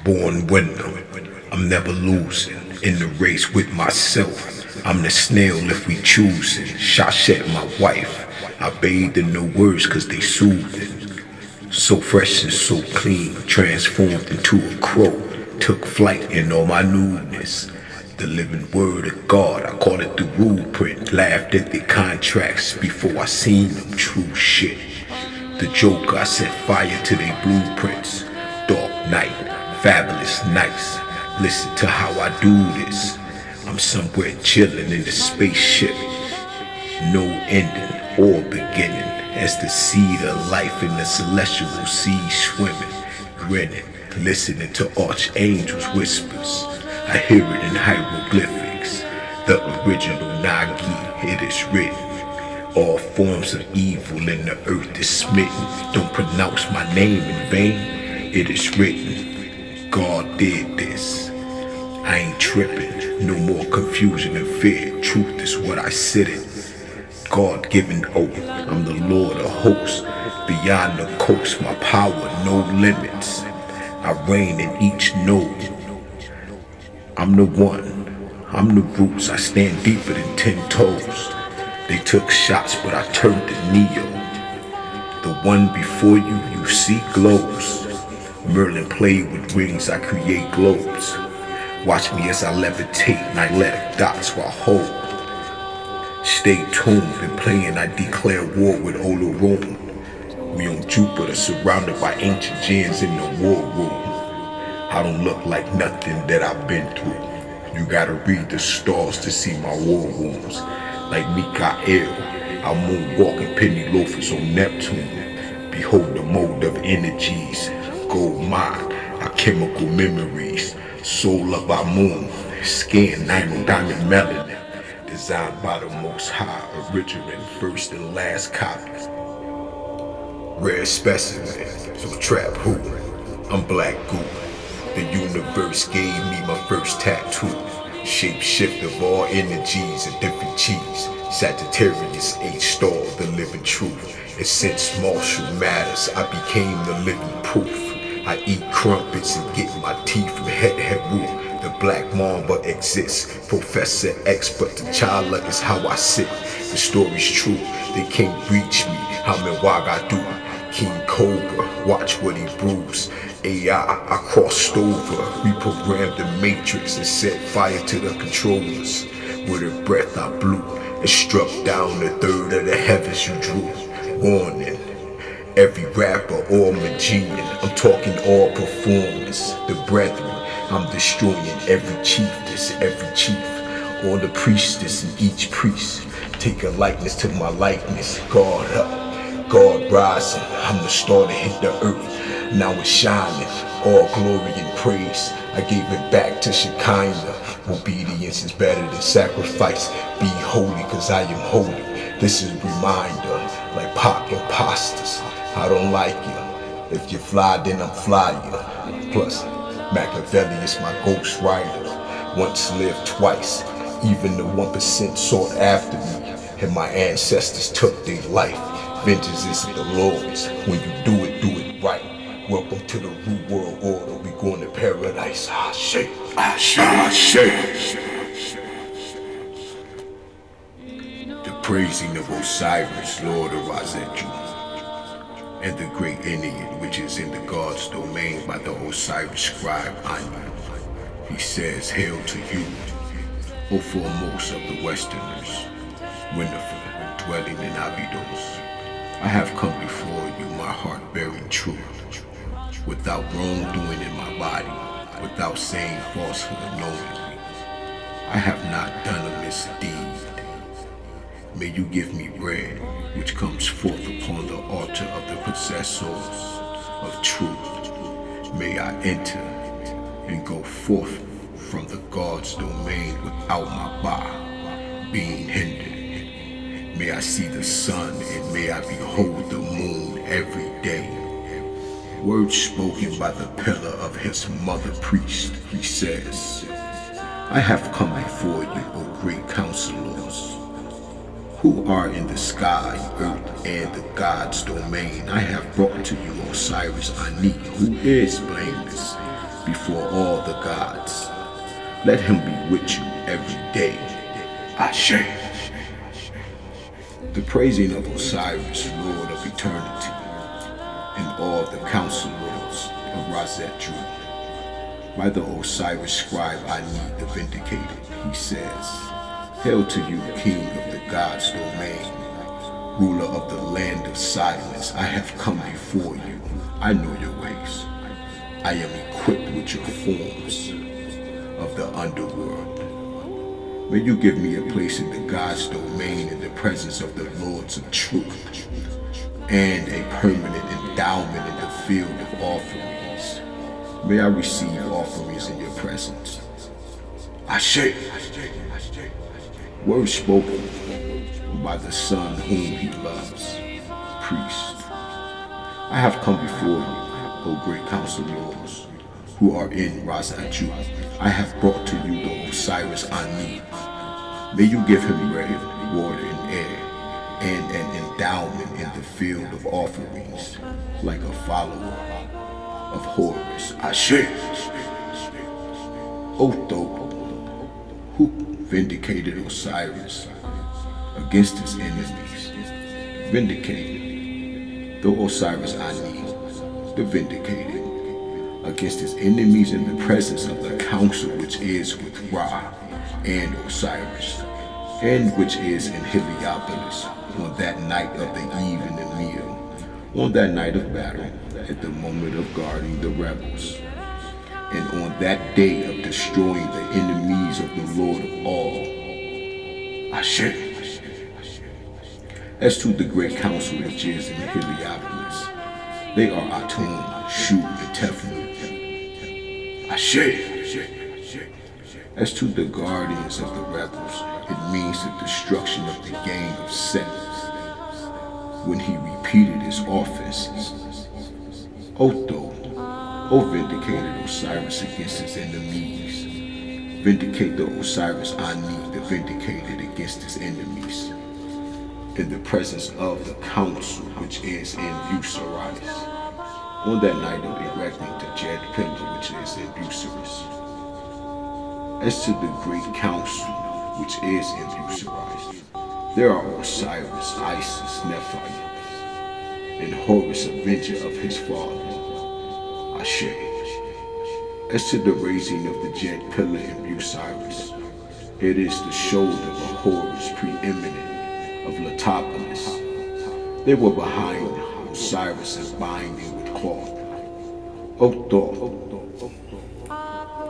born winner. I'm never losing in the race with myself. I'm the snail if we choosing. Shashet, my wife. I bathed in no words cause they soothing. So fresh and so clean, transformed into a crow. Took flight in all my newness. The living word of God, I call it the blueprint. Laughed at the contracts before I seen them true shit. The joke, I set fire to their blueprints. Dark night, fabulous nights. Listen to how I do this. I'm somewhere chilling in the spaceship. No ending or beginning. As the seed of life in the celestial sea swimming, grinning, listening to archangels' whispers. I hear it in hieroglyphics. The original Nagi, it is written. All forms of evil in the earth is smitten. Don't pronounce my name in vain. It is written. God did this. I ain't tripping. No more confusion and fear. Truth is what I sit in. God-given oath. I'm the Lord of hosts. Beyond the coast, my power, no limits. I reign in each node. I'm the one. I'm the roots. I stand deeper than 10 toes. They took shots, but I turned to Neo. The one before you, you see glows. Merlin played with rings, I create globes. Watch me as I levitate and I let dots while hold. Stay tuned, been playing, I declare war with Olarum. We on Jupiter, surrounded by ancient gems in the war room. I don't look like nothing that I've been through. You gotta read the stars to see my war wounds. Like Mikael, our moonwalking penny loafers on Neptune. Behold the mode of energies, gold mine, our chemical memories. Soul of our moon, skin, nano diamond melanin. Designed by the most high, original and first and last copies. Rare specimen, so trap who? I'm Black Goo. The universe gave me my first tattoo. Shape shift of all energies, a different cheese. Sagittarius, H-star, the living truth. And since martial matters, I became the living proof. I eat crumpets and get my teeth from head to head roof. The black mamba exists. Professor X, but T'Challa is how I sit. The story's true, they can't reach me. I'm in Wagadu. King Cobra, watch what he brews. AI, I crossed over, reprogrammed the matrix and set fire to the controllers. With a breath I blew, and struck down the third of the heavens you drew. Warning, every rapper or magician, I'm talking all performance. The brethren, I'm destroying every chiefess, every chief. Or the priestess and each priest. Take a likeness to my likeness, God up, God rising. I'm the star that hit the earth, now it's shining. All glory and praise, I gave it back to Shekinah. Obedience is better than sacrifice. Be holy cause I am holy. This is a reminder, like Pac imposters. I don't like you. If you fly, then I'm flyer. Plus, Machiavelli is my ghost rider. Once lived twice. Even the 1% sought after me. And my ancestors took their life. Vengeance is the Lord's. When you do it right. Welcome to the New World Order. We going to paradise. Ashe, Ashe, Ashe. The praising of Osiris, Lord of Azetu, and the great Ennead, which is in the God's domain by the Osiris scribe Anu. He says, hail to you, O foremost of the Westerners, Winifred, dwelling in Abydos. I have come before you, my heart bearing truth, without wrongdoing in my body, without saying falsehood knowingly. I have not done a misdeed. May you give me bread, which comes forth upon the altar of the possessors of truth. May I enter and go forth from the God's domain without my ba being hindered. May I see the sun and may I behold the moon every day. Words spoken by the pillar of his mother priest, he says, I have come before you, O great counselors, who are in the sky, earth, and the God's domain. I have brought to you Osiris Ani, who is blameless, before all the gods. Let him be with you every day. Ashe. The praising of Osiris, Lord of eternity, and all the counselors of Razet. By the Osiris scribe Ani the Vindicated, he says, Hail to you, King of the God's domain, ruler of the land of silence. I have come before you. I know your ways. I am equipped with your forms of the underworld. May you give me a place in the God's domain in the presence of the Lords of Truth, and a permanent endowment in the field of offerings. May I receive offerings in your presence. Ashe. Words spoken by the Son whom he loves, priest. I have come before you, O great counselors, who are in Razat. I have brought to you the Osiris Ani. May you give him bread, water, and air, and an endowment in the field of offerings, like a follower of Horus. Ashe. Otho, who vindicated Osiris against his enemies, vindicated the Osiris Ani, the vindicated, against his enemies in the presence of the council which is with Ra and Osiris, and which is in Heliopolis, on that night of the evening meal, on that night of battle, at the moment of guarding the rebels, and on that day of destroying the enemies of the Lord of all. Ashe. As to the great council which is in Heliopolis, they are Atum, Shu, and Tefnut. Ashe. As to the guardians of the rebels, it means the destruction of the gang of Set, when he repeated his offenses. Otho, O vindicated Osiris against his enemies. Vindicate the Osiris Ani, the vindicated against his enemies, in the presence of the council which is in Bucyrus, on that night of erecting the Jet Pillar which is in Bucyrus. As to the great council which is in Bucyrus, there are Osiris, Isis, Nephi, and Horus, avenger of his father. Ashe. As to the raising of the Jet Pillar in Bucyrus, it is the shoulder of Horus preeminent of Letopolis. They were behind Osiris' binding with cloth. Otho,